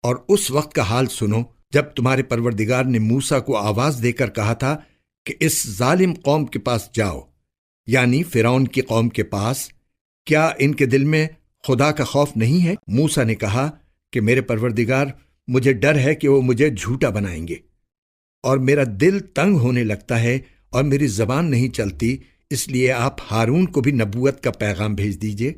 اور اس وقت کا حال سنو جب تمہارے پروردگار نے موسیٰ کو آواز دے کر کہا تھا کہ اس ظالم قوم کے پاس جاؤ، یعنی فرعون کی قوم کے پاس، کیا ان کے دل میں خدا کا خوف نہیں ہے؟ موسیٰ نے کہا کہ میرے پروردگار، مجھے ڈر ہے کہ وہ مجھے جھوٹا بنائیں گے، اور میرا دل تنگ ہونے لگتا ہے اور میری زبان نہیں چلتی، اس لیے آپ ہارون کو بھی نبوت کا پیغام بھیج دیجئے۔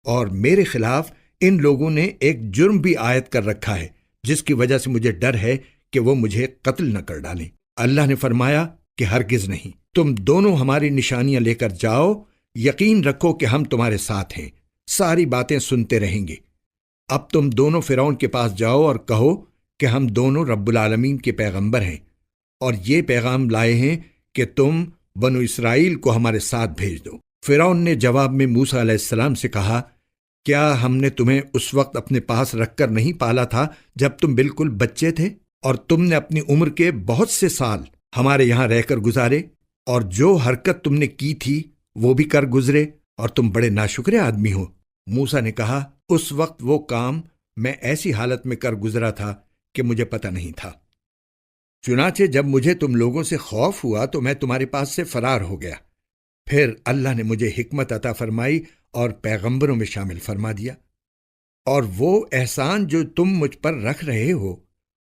اور میرے خلاف ان لوگوں نے ایک جرم بھی عائد کر رکھا ہے جس کی وجہ سے مجھے ڈر ہے کہ وہ مجھے قتل نہ کر ڈالیں۔ اللہ نے فرمایا کہ ہرگز نہیں، تم دونوں ہماری نشانیاں لے کر جاؤ، یقین رکھو کہ ہم تمہارے ساتھ ہیں، ساری باتیں سنتے رہیں گے۔ اب تم دونوں فرعون کے پاس جاؤ اور کہو کہ ہم دونوں رب العالمین کے پیغمبر ہیں، اور یہ پیغام لائے ہیں کہ تم بنو اسرائیل کو ہمارے ساتھ بھیج دو۔ فرعون نے جواب میں موسیٰ علیہ السلام سے کہا، کیا ہم نے تمہیں اس وقت اپنے پاس رکھ کر نہیں پالا تھا جب تم بالکل بچے تھے، اور تم نے اپنی عمر کے بہت سے سال ہمارے یہاں رہ کر گزارے، اور جو حرکت تم نے کی تھی وہ بھی کر گزرے، اور تم بڑے ناشکرے آدمی ہو۔ موسیٰ نے کہا، اس وقت وہ کام میں ایسی حالت میں کر گزرا تھا کہ مجھے پتہ نہیں تھا، چنانچہ جب مجھے تم لوگوں سے خوف ہوا تو میں تمہارے پاس سے فرار ہو گیا۔ پھر اللہ نے مجھے حکمت عطا فرمائی اور پیغمبروں میں شامل فرما دیا، اور وہ احسان جو تم مجھ پر رکھ رہے ہو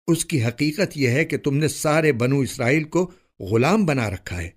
اس کی حقیقت یہ ہے کہ تم نے سارے بنو اسرائیل کو غلام بنا رکھا ہے۔